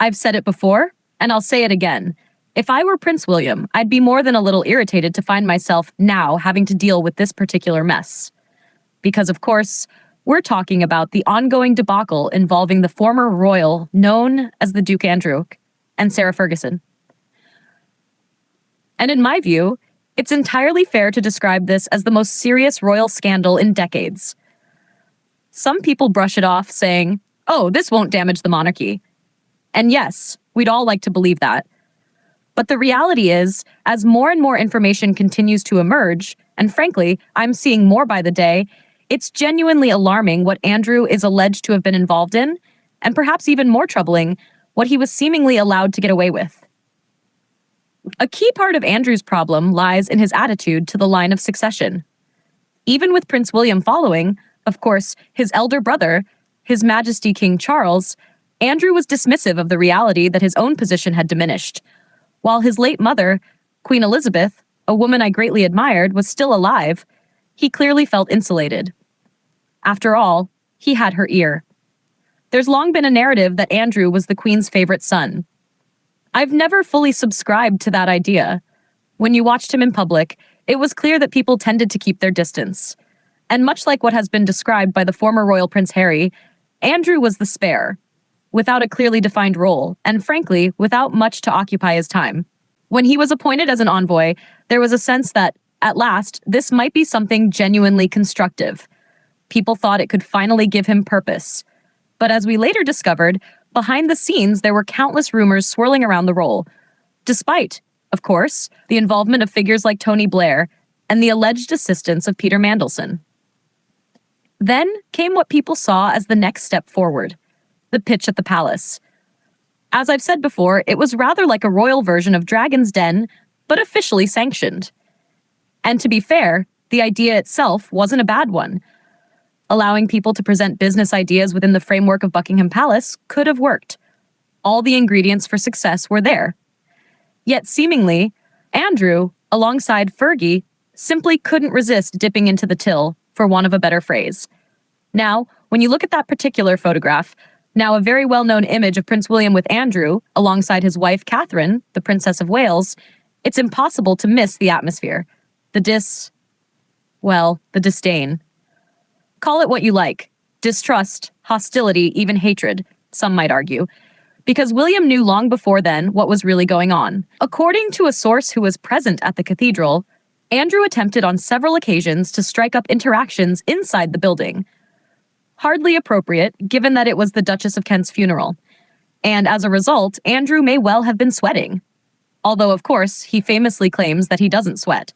I've said it before, and I'll say it again. If I were Prince William, I'd be more than a little irritated to find myself now having to deal with this particular mess. Because, of course, we're talking about the ongoing debacle involving the former royal known as the Duke Andrew and Sarah Ferguson. And in my view, it's entirely fair to describe this as the most serious royal scandal in decades. Some people brush it off saying, "Oh, this won't damage the monarchy." And yes, we'd all like to believe that. But the reality is, as more and more information continues to emerge, and frankly, I'm seeing more by the day, it's genuinely alarming what Andrew is alleged to have been involved in, and perhaps even more troubling, what he was seemingly allowed to get away with. A key part of Andrew's problem lies in his attitude to the line of succession. Even with Prince William following, of course, his elder brother, His Majesty King Charles, Andrew was dismissive of the reality that his own position had diminished. While his late mother, Queen Elizabeth, a woman I greatly admired, was still alive, he clearly felt insulated. After all, he had her ear. There's long been a narrative that Andrew was the Queen's favorite son. I've never fully subscribed to that idea. When you watched him in public, it was clear that people tended to keep their distance. And much like what has been described by the former royal Prince Harry, Andrew was the spare, without a clearly defined role, and frankly, without much to occupy his time. When he was appointed as an envoy, there was a sense that, at last, this might be something genuinely constructive. People thought it could finally give him purpose. But as we later discovered, behind the scenes there were countless rumors swirling around the role, despite, of course, the involvement of figures like Tony Blair and the alleged assistance of Peter Mandelson. Then came what people saw as the next step forward: the pitch at the palace. As I've said before, it was rather like a royal version of Dragon's Den, but officially sanctioned. And to be fair, the idea itself wasn't a bad one. Allowing people to present business ideas within the framework of Buckingham Palace could have worked. All the ingredients for success were there. Yet seemingly, Andrew, alongside Fergie, simply couldn't resist dipping into the till, for want of a better phrase. Now, when you look at that particular photograph, now a very well-known image of Prince William with Andrew, alongside his wife Catherine, the Princess of Wales, it's impossible to miss the atmosphere. The disdain. Call it what you like. Distrust, hostility, even hatred, some might argue. Because William knew long before then what was really going on. According to a source who was present at the cathedral, Andrew attempted on several occasions to strike up interactions inside the building. Hardly appropriate, given that it was the Duchess of Kent's funeral. And as a result, Andrew may well have been sweating. Although, of course, he famously claims that he doesn't sweat.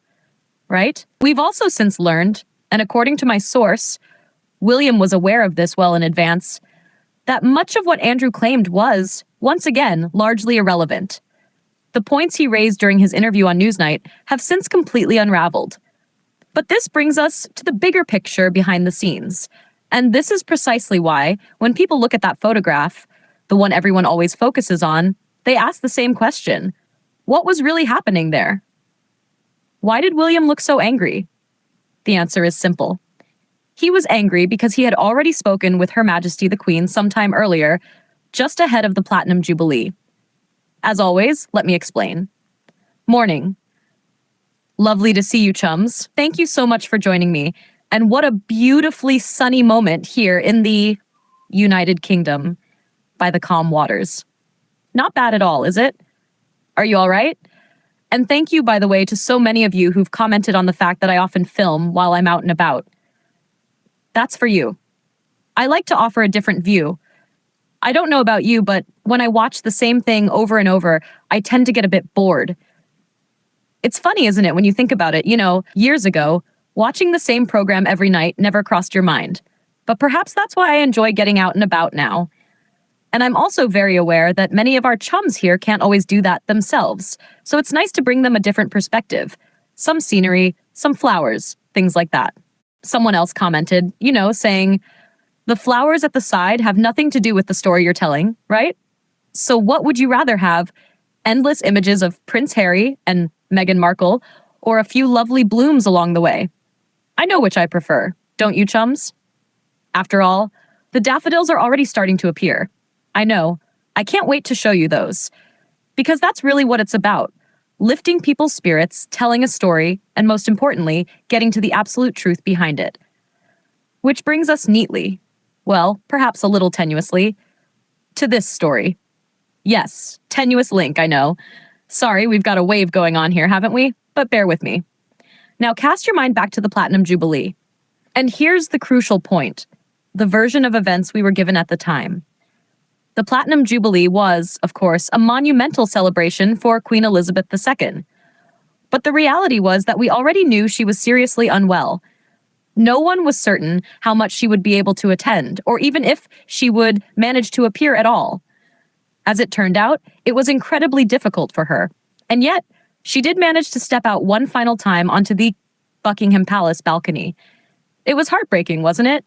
Right? We've also since learned, and according to my source, William was aware of this well in advance, that much of what Andrew claimed was, once again, largely irrelevant. The points he raised during his interview on Newsnight have since completely unraveled. But this brings us to the bigger picture behind the scenes. And this is precisely why, when people look at that photograph, the one everyone always focuses on, they ask the same question. What was really happening there? Why did William look so angry? The answer is simple. He was angry because he had already spoken with Her Majesty the Queen sometime earlier, just ahead of the Platinum Jubilee. As always, let me explain. Morning. Lovely to see you, chums. Thank you so much for joining me. And what a beautifully sunny moment here in the United Kingdom by the calm waters. Not bad at all, is it? Are you all right? And thank you, by the way, to so many of you who've commented on the fact that I often film while I'm out and about. That's for you. I like to offer a different view. I don't know about you, but when I watch the same thing over and over, I tend to get a bit bored. It's funny, isn't it, when you think about it? You know, years ago, watching the same program every night never crossed your mind. But perhaps that's why I enjoy getting out and about now. And I'm also very aware that many of our chums here can't always do that themselves. So it's nice to bring them a different perspective. Some scenery, some flowers, things like that. Someone else commented, saying, the flowers at the side have nothing to do with the story you're telling, right? So what would you rather have? Endless images of Prince Harry and Meghan Markle, or a few lovely blooms along the way? I know which I prefer, don't you, chums? After all, the daffodils are already starting to appear. I know, I can't wait to show you those. Because that's really what it's about. Lifting people's spirits, telling a story, and most importantly, getting to the absolute truth behind it. Which brings us neatly, well, perhaps a little tenuously, to this story. Yes, tenuous link, I know. Sorry, we've got a wave going on here, haven't we? But bear with me. Now cast your mind back to the Platinum Jubilee. And here's the crucial point, the version of events we were given at the time. The Platinum Jubilee was, of course, a monumental celebration for Queen Elizabeth II. But the reality was that we already knew she was seriously unwell. No one was certain how much she would be able to attend, or even if she would manage to appear at all. As it turned out, it was incredibly difficult for her. And yet, she did manage to step out one final time onto the Buckingham Palace balcony. It was heartbreaking, wasn't it?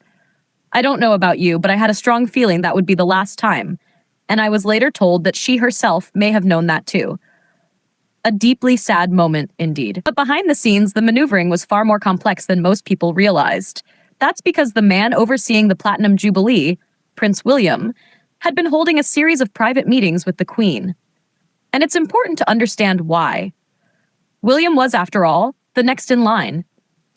I don't know about you, but I had a strong feeling that would be the last time. And I was later told that she herself may have known that too. A deeply sad moment, indeed. But behind the scenes, the maneuvering was far more complex than most people realized. That's because the man overseeing the Platinum Jubilee, Prince William, had been holding a series of private meetings with the Queen. And it's important to understand why. William was, after all, the next in line.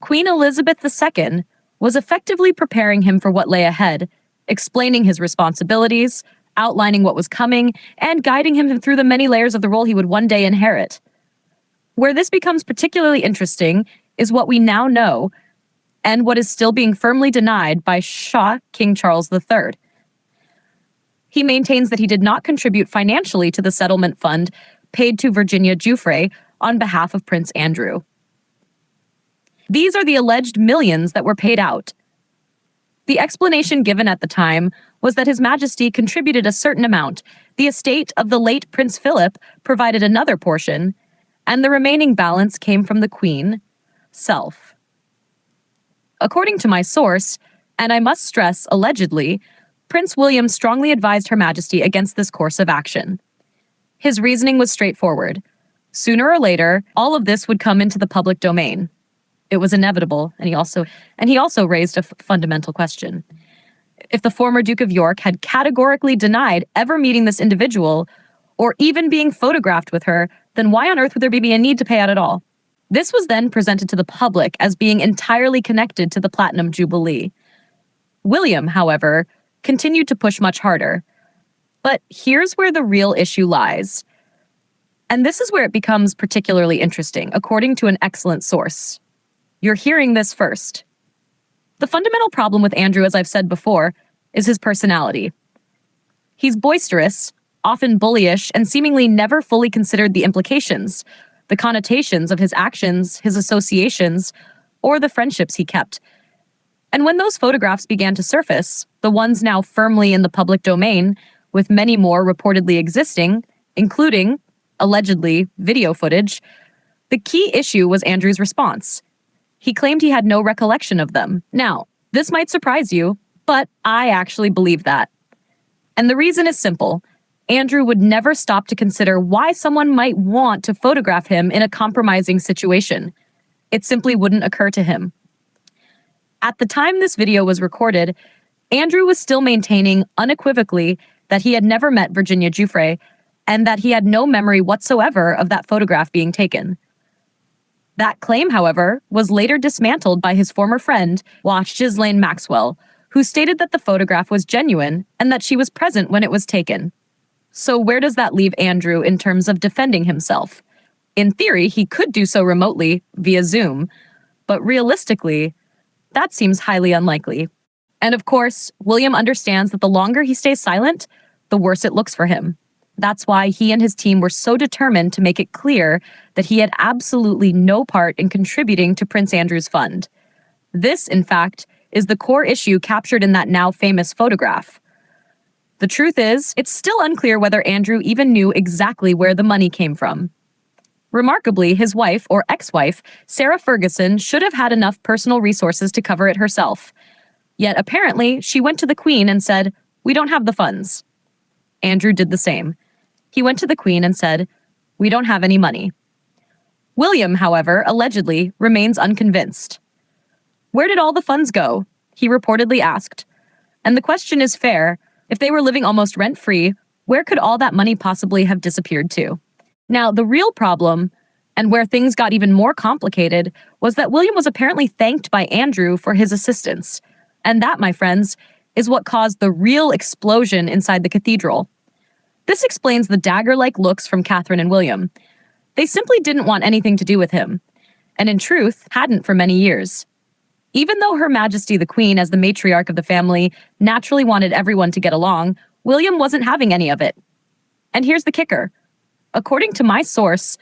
Queen Elizabeth II was effectively preparing him for what lay ahead, explaining his responsibilities, outlining what was coming, and guiding him through the many layers of the role he would one day inherit. Where this becomes particularly interesting is what we now know, and what is still being firmly denied by King Charles III. He maintains that he did not contribute financially to the settlement fund paid to Virginia Giuffre on behalf of Prince Andrew. These are the alleged millions that were paid out. The explanation given at the time was that His Majesty contributed a certain amount, the estate of the late Prince Philip provided another portion, and the remaining balance came from the Queen self. According to my source, and I must stress allegedly, Prince William strongly advised Her Majesty against this course of action. His reasoning was straightforward. Sooner or later, all of this would come into the public domain. It was inevitable, and he also raised a fundamental question. If the former Duke of York had categorically denied ever meeting this individual, or even being photographed with her, then why on earth would there be a need to pay out at all? This was then presented to the public as being entirely connected to the Platinum Jubilee. William, however, continued to push much harder. But here's where the real issue lies. And this is where it becomes particularly interesting, according to an excellent source. You're hearing this first. The fundamental problem with Andrew, as I've said before, is his personality. He's boisterous, often bullyish, and seemingly never fully considered the implications, the connotations of his actions, his associations, or the friendships he kept. And when those photographs began to surface, the ones now firmly in the public domain, with many more reportedly existing, including, allegedly, video footage, the key issue was Andrew's response. He claimed he had no recollection of them. Now, this might surprise you, but I actually believe that. And the reason is simple. Andrew would never stop to consider why someone might want to photograph him in a compromising situation. It simply wouldn't occur to him. At the time this video was recorded, Andrew was still maintaining unequivocally that he had never met Virginia Giuffre and that he had no memory whatsoever of that photograph being taken. That claim, however, was later dismantled by his former friend, Ghislaine Maxwell, who stated that the photograph was genuine and that she was present when it was taken. So where does that leave Andrew in terms of defending himself? In theory, he could do so remotely, via Zoom, but realistically, that seems highly unlikely. And of course, William understands that the longer he stays silent, the worse it looks for him. That's why he and his team were so determined to make it clear that he had absolutely no part in contributing to Prince Andrew's fund. This, in fact, is the core issue captured in that now famous photograph. The truth is, it's still unclear whether Andrew even knew exactly where the money came from. Remarkably, his wife, or ex-wife, Sarah Ferguson, should have had enough personal resources to cover it herself. Yet apparently, she went to the Queen and said, "We don't have the funds." Andrew did the same. He went to the Queen and said, "We don't have any money." William, however, allegedly remains unconvinced. "Where did all the funds go?" he reportedly asked. And the question is fair. If they were living almost rent-free, Where could all that money possibly have disappeared to? Now, the real problem, and where things got even more complicated, was that William was apparently thanked by Andrew for his assistance. And that, my friends, is what caused the real explosion inside the cathedral. This explains the dagger-like looks from Catherine and William. They simply didn't want anything to do with him, and in truth, hadn't for many years. Even though Her Majesty the Queen, as the matriarch of the family, naturally wanted everyone to get along, William wasn't having any of it. And here's the kicker. According to my source,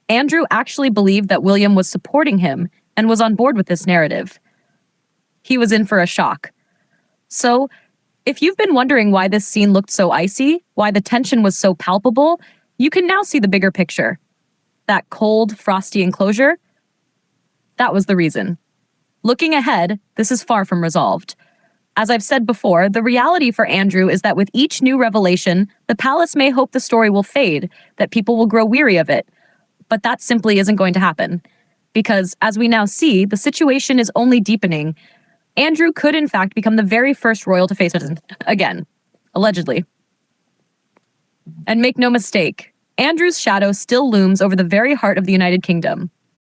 Andrew actually believed that William was supporting him and was on board with this narrative. He was in for a shock. So, if you've been wondering why this scene looked so icy, why the tension was so palpable, you can now see the bigger picture. That cold, frosty enclosure? That was the reason. Looking ahead, this is far from resolved. As I've said before, the reality for Andrew is that with each new revelation, the palace may hope the story will fade, that people will grow weary of it. But that simply isn't going to happen. Because, as we now see, the situation is only deepening. Andrew could in fact become the very first royal to face it again. Allegedly. And make no mistake, Andrew's shadow still looms over the very heart of the United Kingdom.